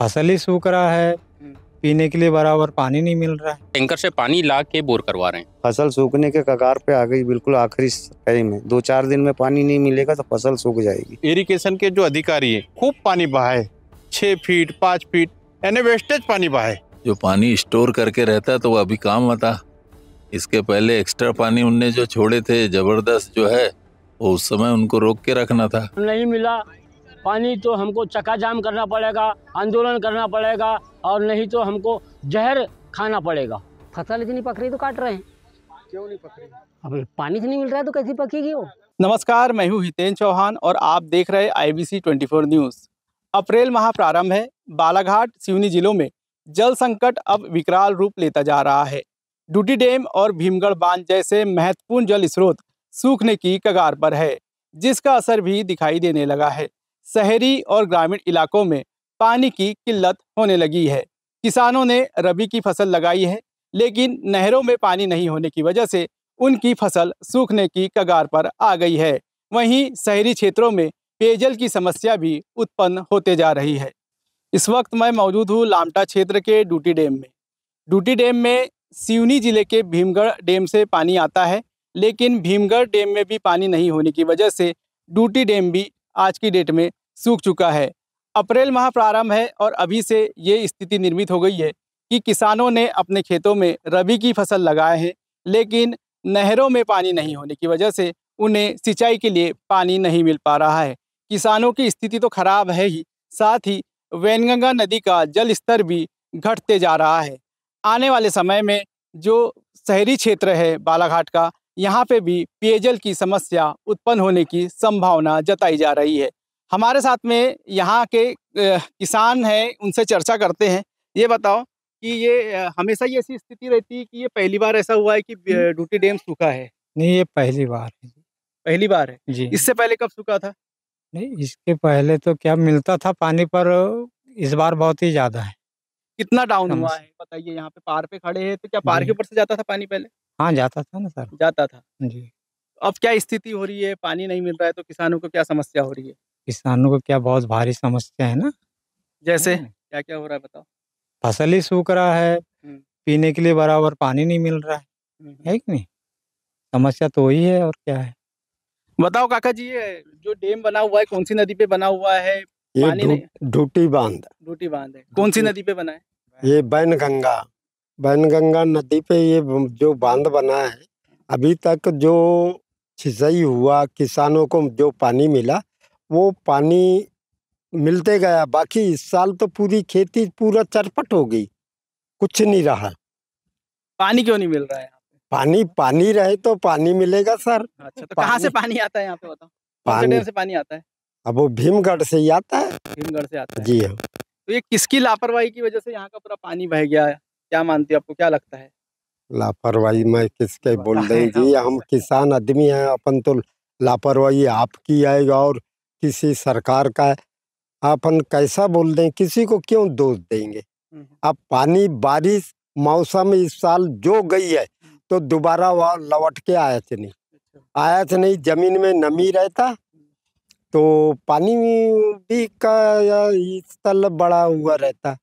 फसल ही सूख रहा है, पीने के लिए बराबर पानी नहीं मिल रहा है। टैंकर से पानी ला के बोर करवा रहे हैं। फसल सूखने के कगार पे आ गई, बिल्कुल आखिरी टाइम में। 2-4 दिन में पानी नहीं मिलेगा तो फसल सूख जाएगी। इरिगेशन के जो अधिकारी है खूब पानी बहाए, 6 फीट 5 फीट यानी वेस्टेज पानी बहाए। जो पानी स्टोर करके रहता है तो वो अभी काम आता। इसके पहले एक्स्ट्रा पानी उनने जो छोड़े थे जबरदस्त जो है, वो उस समय उनको रोक के रखना था। नहीं मिला पानी तो हमको चक्का जाम करना पड़ेगा, आंदोलन करना पड़ेगा, और नहीं तो हमको जहर खाना पड़ेगा। फसल इतनी पक रही तो काट रहे हैं। क्यों नहीं पक रही? अब पानी नहीं मिल रहा है तो कैसी पकेगी वो। नमस्कार, मैं हूं हितेन चौहान और आप देख रहे IBC 24 न्यूज़। अप्रैल माह प्रारंभ है। बालाघाट, सिवनी जिलों में जल संकट अब विकराल रूप लेता जा रहा है। डूटी डैम और भीमगढ़ बांध जैसे महत्वपूर्ण जल स्रोत सूखने की कगार पर है, जिसका असर भी दिखाई देने लगा है। शहरी और ग्रामीण इलाकों में पानी की किल्लत होने लगी है। किसानों ने रबी की फसल लगाई है, लेकिन नहरों में पानी नहीं होने की वजह से उनकी फसल सूखने की कगार पर आ गई है। वहीं शहरी क्षेत्रों में पेयजल की समस्या भी उत्पन्न होते जा रही है। इस वक्त मैं मौजूद हूँ लामटा क्षेत्र के डूटी डैम में। डूटी डैम में सिवनी जिले के भीमगढ़ डैम से पानी आता है, लेकिन भीमगढ़ डैम में भी पानी नहीं होने की वजह से डूटी डैम भी आज की डेट में सूख चुका है। अप्रैल माह प्रारंभ है और अभी से ये स्थिति निर्मित हो गई है कि किसानों ने अपने खेतों में रबी की फसल लगाए हैं, लेकिन नहरों में पानी नहीं होने की वजह से उन्हें सिंचाई के लिए पानी नहीं मिल पा रहा है। किसानों की स्थिति तो खराब है ही, साथ ही वैनगंगा नदी का जल स्तर भी घटते जा रहा है। आने वाले समय में जो शहरी क्षेत्र है बालाघाट का, यहाँ पे भी पेयजल की समस्या उत्पन्न होने की संभावना जताई जा रही है। हमारे साथ में यहाँ के किसान हैं, उनसे चर्चा करते हैं। ये बताओ कि ये हमेशा ही ऐसी स्थिति रहती है कि ये पहली बार ऐसा हुआ है कि डूटी डैम सूखा है? नहीं, ये पहली बार है। पहली बार है जी। इससे पहले कब सूखा था? नहीं, इसके पहले तो क्या मिलता था पानी, पर इस बार बहुत ही ज्यादा है। कितना डाउन हुआ है बताइए। यहाँ पे पार पे खड़े हैं तो क्या पार के ऊपर से जाता था पानी पहले? हाँ, जाता था ना सर। जाता था जी। अब क्या स्थिति हो रही है? पानी नहीं मिल रहा है तो किसानों को क्या समस्या हो रही है? किसानों को क्या बहुत भारी समस्या है ना। जैसे क्या क्या हो रहा है बताओ। फसल ही सूख रहा है, पीने के लिए बराबर पानी नहीं मिल रहा है कि नहीं? समस्या तो वही है और क्या है। बताओ काका जी, ये जो डैम बना हुआ है कौन सी नदी पे बना हुआ है? पानी नहीं। डूटी बांध। डूटी बांध है। कौन सी नदी पे बना है? ये बैनगंगा नदी पे ये जो बांध बना है, अभी तक जो सिंचाई हुआ, किसानों को जो पानी मिला वो पानी मिलते गया। बाकी इस साल तो पूरी खेती पूरा चरपट हो गई, कुछ नहीं रहा। पानी क्यों नहीं मिल रहा है? पानी रहे तो पानी मिलेगा सर। अच्छा, तो कहाँ से पानी आता है यहाँ पे बताओ? पानी डैम से पानी आता है? अब वो भीमगढ़ से ही आता है। भीमगढ़ से आता है जी हाँ। तो ये किसकी लापरवाही की वजह से यहाँ का पूरा पानी बह गया है? क्या मानते हो, आपको क्या लगता है? लापरवाही मैं किसके बोल रहे जी, हम किसान आदमी हैं। अपन तो लापरवाही आपकी है और किसी सरकार का है। अपन कैसा बोल दें, किसी को क्यों दोष देंगे? अब पानी बारिश मौसम इस साल जो गई है तो दोबारा वह लौट के आया नहीं। जमीन में नमी रहता तो पानी भी का इस साल बड़ा हुआ रहता।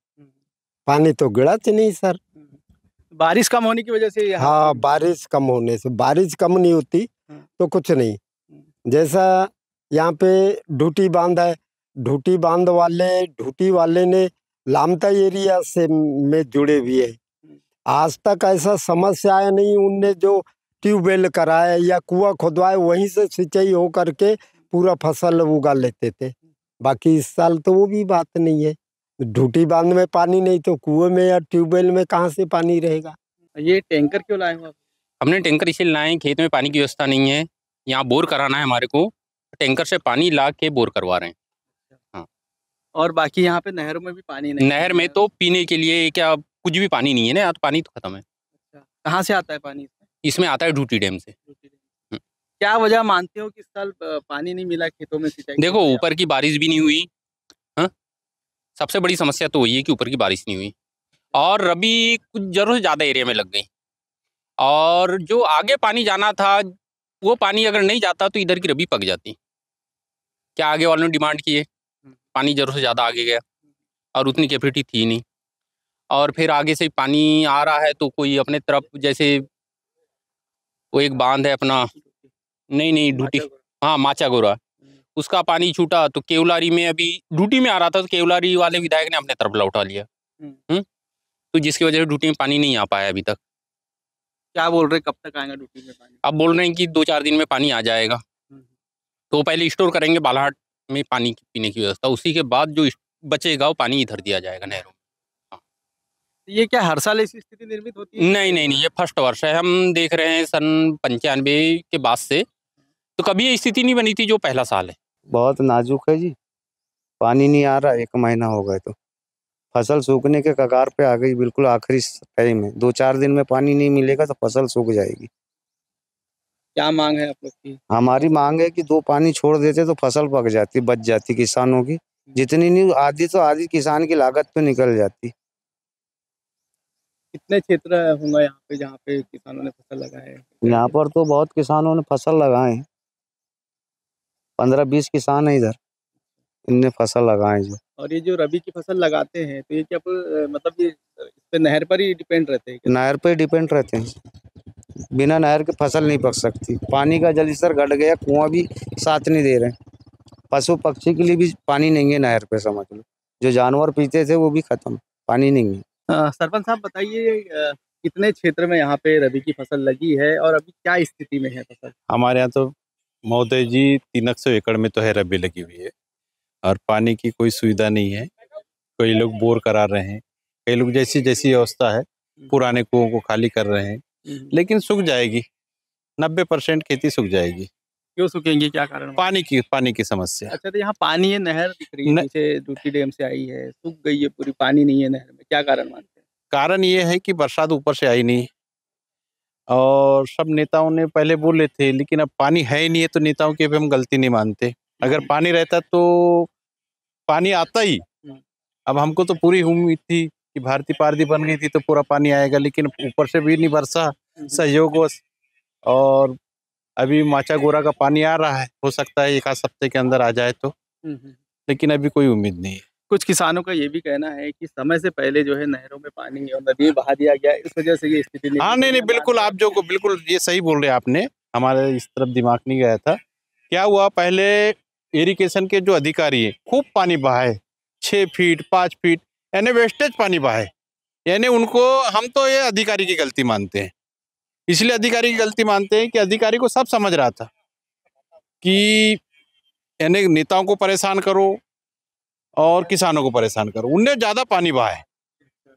पानी तो गिरा नहीं सर। बारिश कम होने की वजह से? हाँ, बारिश कम होने से। बारिश कम नहीं होती तो कुछ नहीं। जैसा यहाँ पे डूटी बांध है, डूटी वाले ने लामटा एरिया से में जुड़े हुए है। आज तक ऐसा समस्या आया नहीं। उनने जो ट्यूबवेल कराया या कुआं खुदवाए, वहीं से सिंचाई हो करके पूरा फसल उगा लेते थे। बाकी इस साल तो वो भी बात नहीं है। डूटी बांध में पानी नहीं तो कुएं में या ट्यूबवेल में कहाँ से पानी रहेगा? ये टैंकर क्यों लाए हो आप? हमने टैंकर इसलिए लाए, खेत में पानी की व्यवस्था नहीं है, यहाँ बोर कराना है हमारे को। टैंकर से पानी ला के बोर करवा रहे हैं। हाँ। और बाकी यहाँ पे नहरों में भी पानी नहीं? नहर में तो पीने के लिए क्या कुछ भी पानी नहीं है ना, यहाँ तो पानी तो खत्म है। कहाँ से आता है पानी? इसमें आता है डूटी डैम से। क्या वजह मानते हो कि इस साल पानी नहीं मिला खेतों में सिंचाई? देखो, ऊपर की बारिश भी नहीं हुई। हाँ, सबसे बड़ी समस्या तो वही है कि ऊपर की बारिश नहीं हुई, और रबी कुछ जरूर ज़्यादा एरिया में लग गई। और जो आगे पानी जाना था, वो पानी अगर नहीं जाता तो इधर की रबी पक जाती। क्या आगे वालों ने डिमांड की है? पानी जरूर से ज़्यादा आगे गया, और उतनी कैपेसिटी थी नहीं। और फिर आगे से पानी आ रहा है तो कोई अपने तरफ, जैसे वो एक बांध है अपना, नहीं ढूटी, हाँ माचागोरा, उसका पानी छूटा तो केवलारी में, अभी ढूटी में आ रहा था तो केवलारी वाले विधायक ने अपने तरफ लौटा लिया। तो जिसकी वजह से ढूटी में पानी नहीं आ पाया अभी तक। क्या बोल रहे, कब तक आएगा ढूटी में पानी? अब बोल रहे हैं कि 2-4 दिन में पानी आ जाएगा। तो पहले स्टोर करेंगे बालाघाट में पानी पीने की व्यवस्था, उसी के बाद जो बचेगा वो पानी इधर दिया जाएगा नहरों में। ये क्या हर साल ऐसी स्थिति निर्मित होती है? नहीं, ये फर्स्ट वर्ष है। हम देख रहे हैं सन 95 के बाद से तो कभी ये स्थिति नहीं बनी थी जो पहला साल है। बहुत नाजुक है जी, पानी नहीं आ रहा, 1 महीना हो गया तो फसल सूखने के कगार पे आ गई, बिल्कुल आखिरी टाइम है। 2-4 दिन में पानी नहीं मिलेगा तो फसल सूख जाएगी। क्या मांग है आप लोग की? हमारी मांग है कि 2 पानी छोड़ देते तो फसल पक जाती, बच जाती किसानों की, जितनी नहीं आधी तो आधी किसान की लागत पे निकल जाती। कितने क्षेत्र होंगे यहाँ पे जहाँ पे किसानों ने फसल लगाए है? यहाँ पर तो बहुत किसानों ने फसल लगाए हैं, 15-20 किसान है इधर, इनने फसल लगाए जो। और ये जो रबी की फसल लगाते हैं तो ये क्या मतलब ये इस पे नहर पर ही डिपेंड रहते हैं? नहर पे डिपेंड रहते हैं, बिना नहर के फसल नहीं पक सकती। पानी का जल स्तर घट गया, कुआं भी साथ नहीं दे रहे, पशु पक्षी के लिए भी पानी नहीं है नहर पे, समझ लो। जो जानवर पीते थे वो भी खत्म, पानी नहीं है। सरपंच साहब बताइए, कितने क्षेत्र में यहाँ पे रबी की फसल लगी है और अभी क्या स्थिति में है फसल? हमारे यहाँ तो महोदय जी 300 एकड़ में तो है रबी लगी हुई है और पानी की कोई सुविधा नहीं है। कई लोग बोर करा रहे हैं, कई लोग जैसी जैसी व्यवस्था है पुराने कुओं को खाली कर रहे हैं, लेकिन सूख जाएगी, 90% खेती सूख जाएगी। क्यों सूखेंगी, क्या कारण? पानी की समस्या। अच्छा, तो यहाँ पानी है, नहर दिख रही है नीचे, डूटी डैम से आई है, सूख गई है पूरी, पानी नहीं है नहर में, क्या कारण मानते हैं? कारण ये है कि बरसात ऊपर से आई नहीं और सब नेताओं ने पहले बोले थे, लेकिन अब पानी है ही नहीं है तो नेताओं की भी हम गलती नहीं मानते। अगर पानी रहता तो पानी आता ही। अब हमको तो पूरी उम्मीद थी कि भारती पारदी बन गई थी तो पूरा पानी आएगा, लेकिन ऊपर से भी नहीं बरसा सहयोगवश। और अभी माचागोरा का पानी आ रहा है, हो सकता है 1 आध हफ्ते के अंदर आ जाए तो, लेकिन अभी कोई उम्मीद नहीं है। कुछ किसानों का ये भी कहना है कि समय से पहले जो है नहरों में पानी और नदी में बहा दिया गया, इस वजह से ये स्थिति नहीं। हाँ, नहीं, बिल्कुल आप जो को बिल्कुल ये सही बोल रहे हैं आपने, हमारे इस तरफ दिमाग नहीं गया था। क्या हुआ, पहले इरिगेशन के जो अधिकारी हैं खूब पानी बहाए, 6 फीट 5 फीट, यानी वेस्टेज पानी बहाए, यानी उनको हम तो ये अधिकारी की गलती मानते हैं। इसलिए अधिकारी की गलती मानते हैं कि अधिकारी को सब समझ रहा था कि यानी नेताओं को परेशान करो और किसानों को परेशान करो, उनने ज़्यादा पानी बहाए,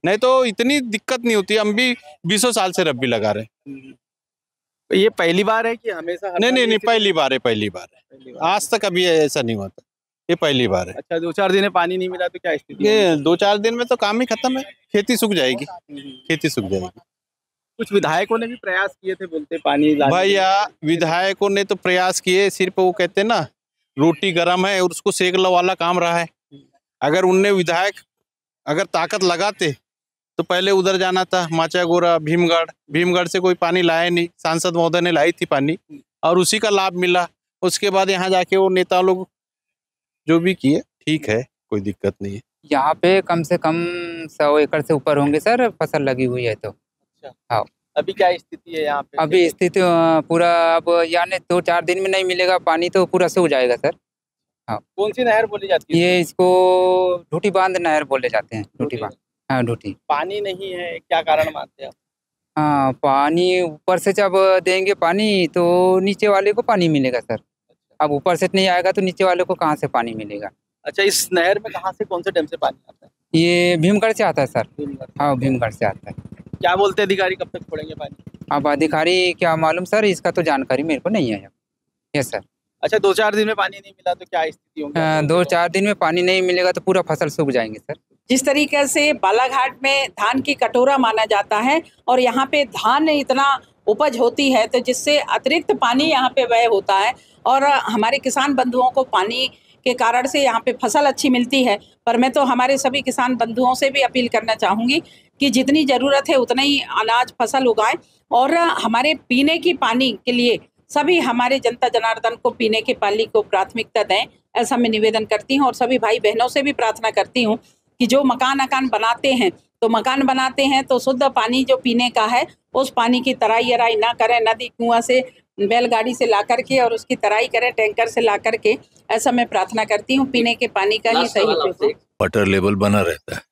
नहीं तो इतनी दिक्कत नहीं होती। हम भी 20 साल से रबी लगा रहे हैं। ये पहली बार है कि हमेशा? नहीं, पहली बार है। आज तक अभी ऐसा नहीं होता, ये पहली बार है। अच्छा, 2-4 दिन में पानी नहीं मिला तो क्या स्थिति? ये 2-4 दिन में तो काम ही खत्म है, खेती सूख जाएगी, खेती सूख जाएगी। कुछ विधायकों ने भी प्रयास किए थे, बोलते पानी लाने। भैया विधायकों ने तो प्रयास किए, सिर्फ वो कहते ना रोटी गर्म है और उसको सेक लो वाला काम रहा है। अगर उनने विधायक अगर ताकत लगाते तो पहले उधर जाना था, माचागोरा, भीमगढ़ से कोई पानी लाया नहीं, सांसद महोदय ने लाई थी पानी और उसी का लाभ मिला। उसके बाद यहाँ जाके वो नेता लोग जो भी किए, ठीक है, कोई दिक्कत नहीं है। यहाँ पे कम से कम 100 एकड़ से ऊपर होंगे सर, फसल लगी हुई है तो। हाँ, अभी क्या स्थिति है यहाँ पे? अभी स्थिति पूरा, अब यानी 2-4 दिन में नहीं मिलेगा पानी तो पूरा सूख जाएगा सर। हाँ। कौन सी नहर बोली जाती है? ये इसको ढूटी बांध नहर बोले जाते हैं, ढूटी बांध। हाँ, ढूटी। पानी नहीं है, क्या कारण मानते हैं आप? हाँ, पानी ऊपर से जब देंगे पानी तो नीचे वाले को पानी मिलेगा सर। अब ऊपर से नहीं आएगा तो नीचे वाले को कहाँ से पानी मिलेगा? अच्छा, इस नहर में कहाँ से, कौन से डैम से पानी आता है? ये भीमगढ़ से आता है सर। हाँ, भीमगढ़ से आता है। क्या बोलते हैं अधिकारी, कब तक छोड़ेंगे पानी? अब अधिकारी क्या मालूम सर, इसका तो जानकारी मेरे को नहीं है। Yes sir. अच्छा, 2-4 दिन में पानी नहीं मिला तो क्या स्थिति होगी? 2-4 दिन में पानी नहीं मिलेगा तो पूरा फसल सूख जाएंगे सर। जिस तरीके से बालाघाट में धान की कटोरा माना जाता है और यहाँ पे धान इतना उपज होती है तो जिससे अतिरिक्त पानी यहाँ पे व्यय होता है और हमारे किसान बंधुओं को पानी के कारण से यहाँ पे फसल अच्छी मिलती है। पर मैं तो हमारे सभी किसान बंधुओं से भी अपील करना चाहूँगी कि जितनी ज़रूरत है उतना ही अनाज फसल उगाएं और हमारे पीने की पानी के लिए सभी हमारे जनता जनार्दन को पीने के पानी को प्राथमिकता दें, ऐसा मैं निवेदन करती हूँ। और सभी भाई बहनों से भी प्रार्थना करती हूँ कि जो मकान बनाते हैं तो शुद्ध पानी जो पीने का है उस पानी की तराई अराई ना करें, नदी कुआं से बैलगाड़ी से ला करके और उसकी तराई करें, टैंकर से ला करके। ऐसा मैं प्रार्थना करती हूँ, पीने के पानी का ही सही उपयोग हो। वाटर लेवल बना रहता है,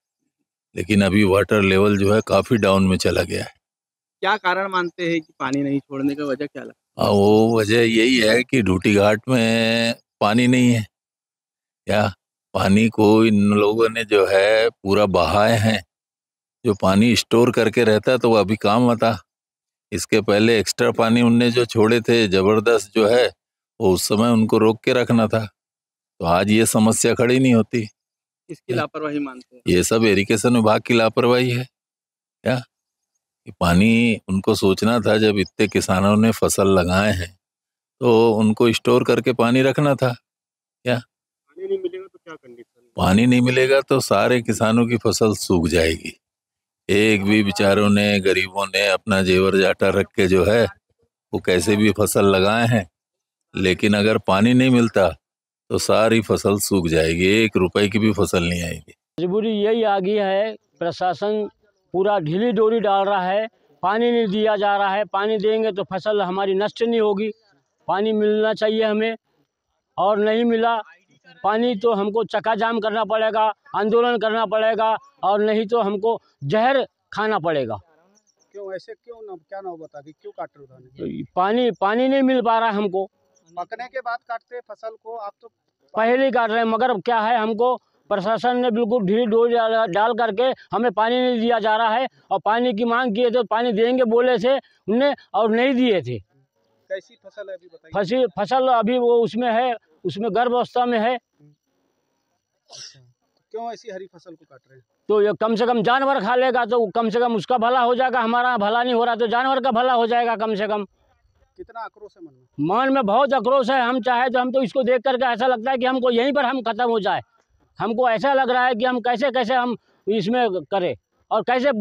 लेकिन अभी वाटर लेवल जो है काफी डाउन में चला गया है। क्या कारण मानते हैं कि पानी नहीं छोड़ने का वजह क्या लगता है? वो वजह यही है कि ढूटी घाट में पानी नहीं है। क्या पानी को इन लोगों ने जो है पूरा बहाए हैं। जो पानी स्टोर करके रहता है तो वो अभी काम आता। इसके पहले एक्स्ट्रा पानी उनने जो छोड़े थे जबरदस्त जो है, वो उस समय उनको रोक के रखना था, तो आज ये समस्या खड़ी नहीं होती। किसकी लापरवाही मानते हैं? ये सब इरिगेशन विभाग की लापरवाही है। क्या कि पानी उनको सोचना था, जब इतने किसानों ने फसल लगाए हैं तो उनको स्टोर करके पानी रखना था। क्या पानी नहीं मिलेगा तो क्या कंडीशन? पानी नहीं मिलेगा तो सारे किसानों की फसल सूख जाएगी। एक भी बेचारों ने, गरीबों ने अपना जेवर जाटा रख के जो है वो कैसे भी फसल लगाए हैं, लेकिन अगर पानी नहीं मिलता तो सारी फसल सूख जाएगी, 1 रुपए की भी फसल नहीं आएगी। मजबूरी यही आ गई है, प्रशासन पूरा ढीली डोरी डाल रहा है, पानी नहीं दिया जा रहा है। पानी देंगे तो फसल हमारी नष्ट नहीं होगी। पानी मिलना चाहिए हमें, और नहीं मिला पानी तो हमको चक्का जाम करना पड़ेगा, आंदोलन करना पड़ेगा, और नहीं तो हमको जहर खाना पड़ेगा। क्यों ऐसे, क्यों ना, क्या ना बता कि क्यों काट रहे हो? पानी नहीं मिल पा रहा है हमको। पकने के बाद काटते फसल को, आप तो पहले ही काट रहे हैं, मगर क्या है, हमको प्रशासन ने बिल्कुल ढीली डोरी डाल करके हमें पानी नहीं दिया जा रहा है। और पानी की मांग किए थे, पानी देंगे बोले थे उनने, और नहीं दिए थे। कैसी फसल है अभी बताइए? फसल अभी वो उसमें है, उसमें गर्भावस्था में है। क्यों ऐसी हरी फसल को काट रहे हैं? तो ये कम से कम जानवर खा लेगा तो कम से कम उसका भला हो जाएगा, हमारा भला नहीं हो रहा तो जानवर का भला हो जाएगा कम से कम। कितना आक्रोश है मन में? मन में बहुत आक्रोश है। हम चाहे तो हम तो इसको देख करके ऐसा लगता है कि हमको यहीं पर हम खत्म हो जाए। हमको ऐसा लग रहा है कि हम कैसे कैसे हम इसमें करें, और कैसे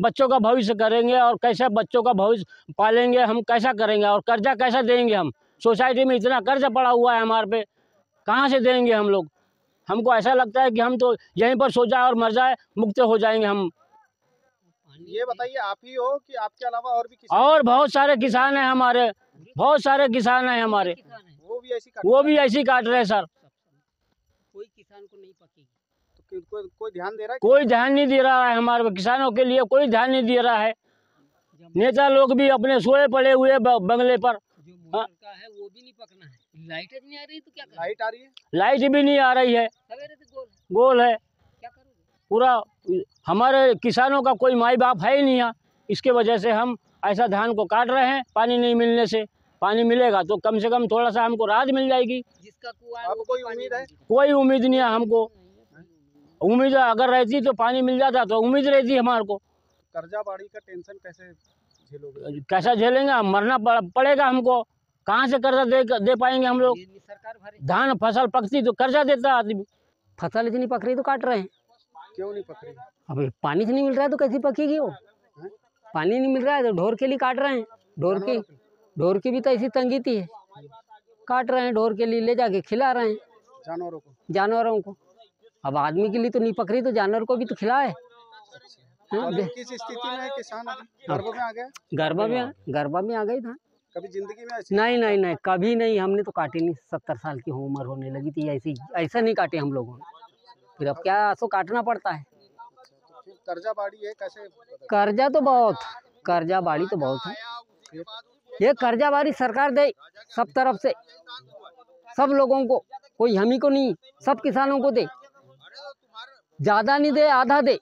बच्चों का भविष्य करेंगे, और कैसे बच्चों का भविष्य पालेंगे, हम कैसा करेंगे, और कर्जा कैसा देंगे हम। सोसाइटी में इतना कर्जा पड़ा हुआ है हमारे पे, कहाँ से देंगे हम लोग। हमको ऐसा लगता है कि हम तो यहीं पर सो जाए और मर जाए, मुक्त हो जाएंगे हम। ये बताइए, आप ही हो कि आपके अलावा और भी किसान? और बहुत सारे किसान हैं हमारे, बहुत सारे किसान हैं हमारे, वो भी ऐसी काट रहे हैं सर। कोई किसान को नहीं पकेगी तो कोई ध्यान दे रहा है? कोई ध्यान नहीं दे रहा है हमारे किसानों के लिए, कोई ध्यान नहीं दे रहा है। नेता लोग भी अपने सोए पड़े हुए बंगले पर। का है वो भी नहीं पकना है। लाइट नहीं आ रही तो क्या करें? लाइट आ रही है? लाइट भी नहीं आ रही है, गोल है पूरा। हमारे किसानों का कोई माई बाप है ही नहीं है। इसके वजह से हम ऐसा धान को काट रहे हैं। पानी नहीं मिलने से, पानी मिलेगा तो कम से कम थोड़ा सा हमको राहत मिल जाएगी। जिसका कुआं है, आपको कोई उम्मीद है? कोई उम्मीद नहीं है हमको। उम्मीद अगर रहती तो पानी मिल जाता, तो उम्मीद रहती हमारे को। कर्जा बाड़ी का टेंशन कैसे झेलोगे? कैसा झेलेंगे, मरना पड़ेगा हमको। कहाँ से कर्जा दे पाएंगे हम लोग। धान फसल पकती तो कर्जा देता आदमी। फसल इतनी पक रही तो काट रहे हैं। क्यों नहीं पक रही? अब पानी नहीं मिल रहा है तो कैसी पकेगी वो? पानी नहीं मिल रहा है तो ढोर के लिए काट रहे हैं। ढोर की भी तो ऐसी तंगी थी है, काट रहे हैं ढोर के लिए, ले जाके खिला रहे हैं जानवरों को। अब आदमी के लिए तो नहीं पक रही तो जानवर को भी तो खिलाए। किस स्थिति में है किसान? गर्भ में आ गया? गर्भ में आ गई था। कभी जिंदगी में नहीं, कभी नहीं। हमने तो काटी नहीं। 70 साल की उम्र होने लगी थी, ऐसा नहीं काटे हम लोगों ने। फिर अब क्या, सो काटना पड़ता है। कर्जा बाड़ी है कैसे? कर्जा बाड़ी तो बहुत है। ये कर्जा बाड़ी सरकार दे सब तरफ से, सब लोगों को, कोई हम ही को नहीं, सब किसानों को दे। ज्यादा नहीं दे, आधा दे।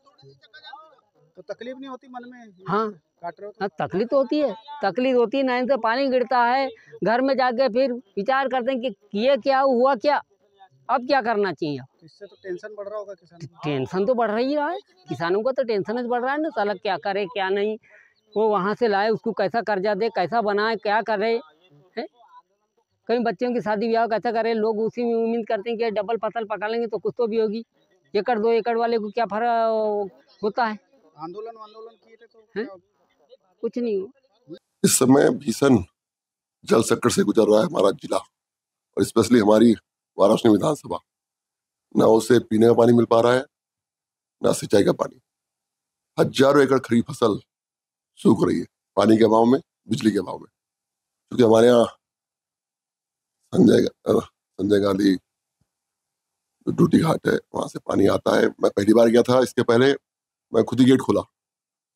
तो तकलीफ नहीं होती मन में? हाँ, काट रहे हो हाँ, तकलीफ होती है। नहीं तो पानी गिरता है, घर में जाके फिर विचार करते हैं कि ये क्या हुआ, क्या अब क्या करना चाहिए। इससे तो टेंशन बढ़ रहा होगा किसानों को? टेंशन तो बढ़ रही है, किसानों का तो टेंशन बढ़ रहा है ना। साला क्या करे क्या नहीं, वो वहाँ से लाए, उसको कैसा कर्जा दे, कैसा बनाए, क्या करे है? कहीं बच्चों की शादी ब्याह कैसा करे। लोग उसी में उम्मीद करते हैं कि डबल फसल पका लेंगे तो कुछ तो भी होगी। 1-2 एकड़ वाले को क्या फर्क होता है? आंदोलन किए थे तो कुछ नहीं हो। इस समय भीषण जल संकट से गुजर रहा है हमारा जिला, और स्पेशली हमारी वाराणसी विधानसभा। ना उसे पीने का पानी मिल पा रहा है, ना सिंचाई का पानी। हजारों एकड़ खड़ी फसल सूख रही है पानी के अभाव में, बिजली के अभाव में। क्योंकि हमारे यहाँ संजय गांधी ड्यूटी घाट है, वहां से पानी आता है। मैं पहली बार गया था, इसके पहले मैं खुद ही गेट खोला,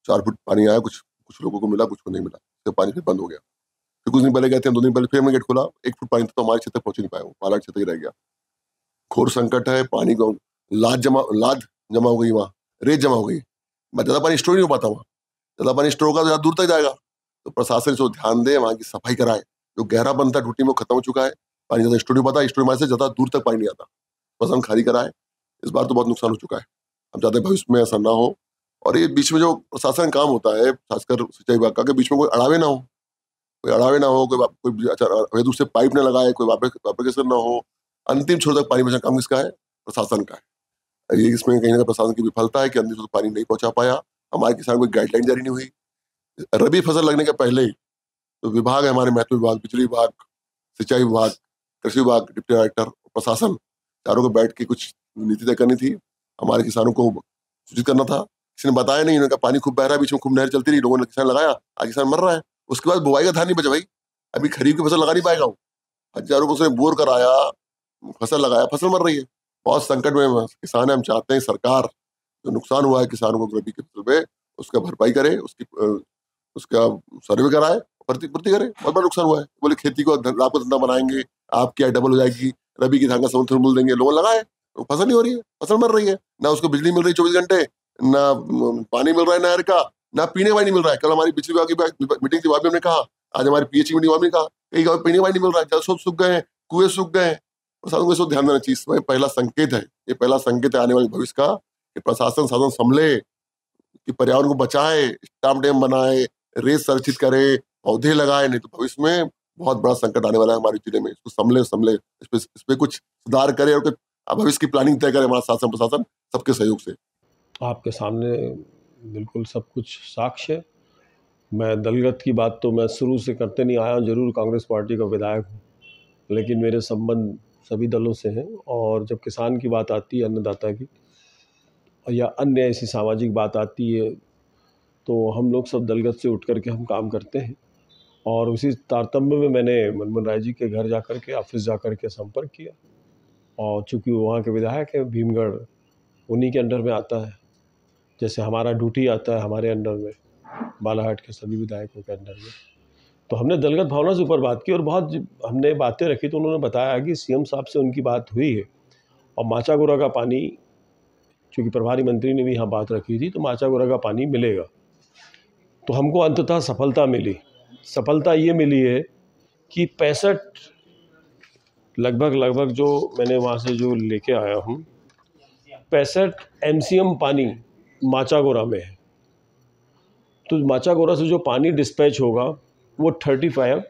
4 फुट पानी आया, कुछ लोगों को मिला, कुछ को नहीं मिला, तो पानी फिर बंद हो गया। फिर कुछ दिन पहले गए थे, 2 दिन पहले फिर मैं गेट खोला, 1 फुट पानी तो हमारे क्षेत्र पहुंच नहीं पाया, बालाघाट क्षेत्र ही रह गया। घोर संकट है, पानी को लाद जमा हो गई, वहाँ रेत जमा हो गई, ज्यादा पानी स्टोर नहीं हो पाता, वहाँ ज्यादा पानी स्टोर होगा तो ज्यादा दूर तक जाएगा। तो प्रशासन इसको ध्यान दे, वहाँ की सफाई कराए। जो गहरा बनता टूटी में खत्म हो चुका है, पानी ज्यादा स्टोर नहीं हो पाता, स्टोर में से ज्यादा दूर तक पानी नहीं आता, प्रशासन खाली कराए। इस बार तो बहुत नुकसान हो चुका है, हम चाहते हैं भविष्य में ऐसा ना हो। और ये बीच में जो प्रशासन काम होता है, खासकर सिंचाई विभाग का, बीच में कोई अड़ावे ना हो, कोई दूसरे पाइप न लगाए, कोई वापस ना हो। अंतिम छोर तक पानी पहुंचा काम किसका है? प्रशासन का है। ये इसमें कहीं ना कहीं प्रशासन की विफलता है कि अंतिम छोर तक पानी नहीं पहुंचा पाया। हमारे किसान को गाइडलाइन जारी नहीं हुई। रबी फसल लगने के पहले ही तो विभाग है हमारे, महत्व विभाग, बिजली विभाग, सिंचाई विभाग, कृषि विभाग, डिप्टी डायरेक्टर, प्रशासन, चारों को बैठ के कुछ नीति तय करनी थी। हमारे किसानों को सूचित करना था, किसी ने बताया नहीं। उन्होंने कहा पानी खूब बह रहा है, बीच में खूब नहर चलती रही, लोगों ने किसान लगाया, आज किसान मर रहा है। उसके बाद बुआई का धान नहीं बचा भाई, अभी खरीफ की फसल लगा नहीं पाएगा। हजारों को उसने बोर कराया, फसल लगाया, फसल मर रही है। बहुत संकट में किसान है। हम चाहते हैं सरकार जो नुकसान हुआ है किसानों को रबी की फसल में, उसका भरपाई करे, उसका सर्वे कराए, पूर्ति करे। बहुत बड़ा नुकसान हुआ है। बोले खेती को लाभ का धंधा बनाएंगे, आपकी आय डबल हो जाएगी, रबी की धान का समर्थन मूल्य देंगे, लोग लगाए, तो फसल नहीं हो रही है, फसल मर रही है। ना उसको बिजली मिल रही 24 घंटे, ना पानी मिल रहा है नहर का, ना पीने वाली नहीं मिल रहा है। कल हमारी बिजली विभाग की मीटिंग थी, वहां भी हमने कहा, आज हमारी पीएचई मीटिंग वहां भी कहा, कई गाँव पीने वाली नहीं मिल रहा है, जल स्रोत सूख गए हैं, कुएं सूख गए हैं। प्रशासन को इसको ध्यान देना चाहिए। इसमें पहला संकेत है, ये पहला संकेत है आने वाले भविष्य का, कि प्रशासन साधन संभले, कि पर्यावरण को बचाए, स्टाम्प डैम बनाए, रेत संरक्षित करे, पौधे लगाए, नहीं तो भविष्य में बहुत बड़ा संकट आने वाला है हमारे जिले में। इसको संभले, इस पे कुछ सुधार करे और भविष्य की प्लानिंग तय करे हमारा शासन प्रशासन सबके सहयोग से। आपके सामने बिल्कुल सब कुछ साक्ष्य है। मैं दलगत की बात तो मैं शुरू से करते नहीं आया हूँ, जरूर कांग्रेस पार्टी का विधायक हूँ, लेकिन मेरे संबंध सभी दलों से हैं। और जब किसान की बात आती है, अन्नदाता की, या अन्य ऐसी सामाजिक बात आती है, तो हम लोग सब दलगत से उठ करके हम काम करते हैं। और उसी तारतम्य में मैंने मनमोहन राय जी के घर जा कर के, ऑफिस जा कर के संपर्क किया। और चूँकि वहाँ के विधायक हैं, भीमगढ़ उन्हीं के अंडर में आता है, जैसे हमारा ड्यूटी आता है हमारे अंडर में, बालाघाट के सभी विधायकों के अंडर में। तो हमने दलगत भावना से ऊपर बात की और बहुत हमने बातें रखी। तो उन्होंने बताया कि सीएम साहब से उनकी बात हुई है और माचागोरा का पानी, चूँकि प्रभारी मंत्री ने भी यहाँ बात रखी थी, तो माचागोरा का पानी मिलेगा। तो हमको अंततः सफलता मिली। सफलता ये मिली है कि 65 लगभग जो मैंने वहाँ से जो लेके आया हूँ, 65 MCM पानी माचागोरा में है। तो माचागोरा से जो पानी डिस्पैच होगा वो 35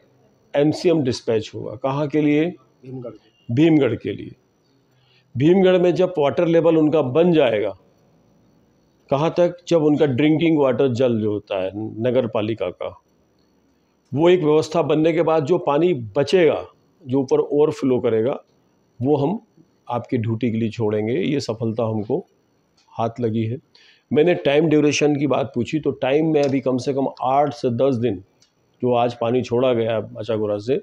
MCM डिस्पैच होगा। कहाँ के लिए? भीमगढ़ के लिए। भीमगढ़ में जब वाटर लेवल उनका बन जाएगा, कहाँ तक? जब उनका ड्रिंकिंग वाटर जल जो होता है नगर पालिका का, वो एक व्यवस्था बनने के बाद जो पानी बचेगा, जो ऊपर ओवरफ्लो करेगा, वो हम आपकी ड्यूटी के लिए छोड़ेंगे। ये सफलता हमको हाथ लगी है। मैंने टाइम ड्यूरेशन की बात पूछी, तो टाइम में अभी कम से कम 8 से 10 दिन, जो आज पानी छोड़ा गया है माचागोरा से,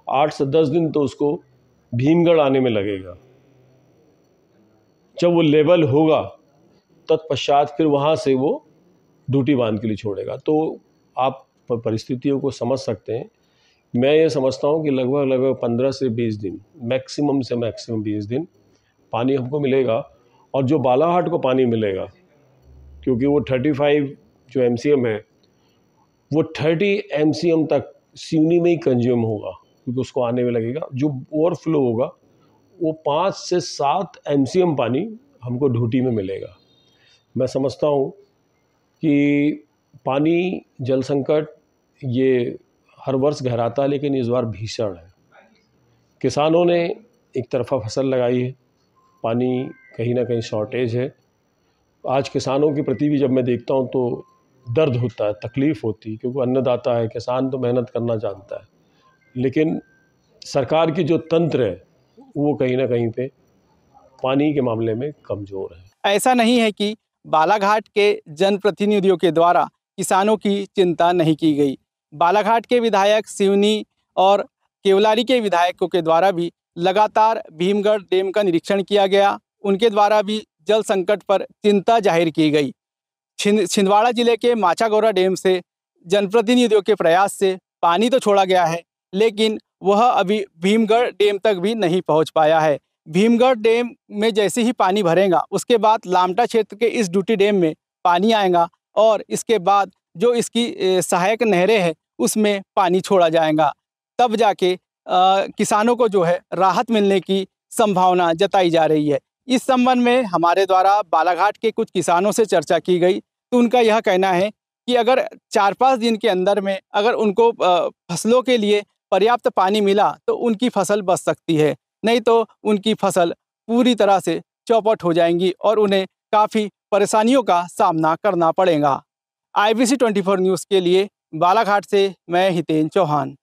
8 से 10 दिन तो उसको भीमगढ़ आने में लगेगा। जब वो लेवल होगा तत्पश्चात फिर वहाँ से वो ड्यूटी बांध के लिए छोड़ेगा। तो आप परिस्थितियों को समझ सकते हैं। मैं ये समझता हूँ कि लगभग 15 से 20 दिन, मैक्सिमम से मैक्सिमम 20 दिन पानी हमको मिलेगा। और जो बालाघाट को पानी मिलेगा, क्योंकि वो 35 जो MCM है, वो 30 MCM तक सिवनी में ही कंज्यूम होगा, क्योंकि उसको आने में लगेगा। जो ओवरफ्लो होगा वो 5 से 7 MCM पानी हमको ड्यूटी में मिलेगा। मैं समझता हूँ कि पानी जल संकट ये हर वर्ष गहराता है, लेकिन इस बार भीषण है। किसानों ने एक तरफा फसल लगाई है, पानी कहीं ना कहीं शॉर्टेज है। आज किसानों के प्रति भी जब मैं देखता हूँ तो दर्द होता है, तकलीफ़ होती है, क्योंकि अन्नदाता है, किसान तो मेहनत करना जानता है, लेकिन सरकार की जो तंत्र है वो कहीं ना कहीं पे पानी के मामले में कमज़ोर है। ऐसा नहीं है कि बालाघाट के जनप्रतिनिधियों के द्वारा किसानों की चिंता नहीं की गई। बालाघाट के विधायक सिवनी और केवलारी के विधायकों के द्वारा भी लगातार भीमगढ़ डैम का निरीक्षण किया गया। उनके द्वारा भी जल संकट पर चिंता जाहिर की गई। छिंदवाड़ा जिले के माचागोरा डैम से जनप्रतिनिधियों के प्रयास से पानी तो छोड़ा गया है, लेकिन वह अभी भीमगढ़ डैम तक भी नहीं पहुंच पाया है। भीमगढ़ डैम में जैसे ही पानी भरेगा, उसके बाद लामटा क्षेत्र के इस डूटी डैम में पानी आएगा और इसके बाद जो इसकी सहायक नहरें हैं उसमें पानी छोड़ा जाएगा। तब जाके किसानों को जो है राहत मिलने की संभावना जताई जा रही है। इस संबंध में हमारे द्वारा बालाघाट के कुछ किसानों से चर्चा की गई तो उनका यह कहना है कि अगर 4-5 दिन के अंदर में अगर उनको फसलों के लिए पर्याप्त पानी मिला तो उनकी फसल बच सकती है, नहीं तो उनकी फसल पूरी तरह से चौपट हो जाएंगी और उन्हें काफ़ी परेशानियों का सामना करना पड़ेगा। IBC 24 न्यूज़ के लिए बालाघाट से मैं हितेन चौहान।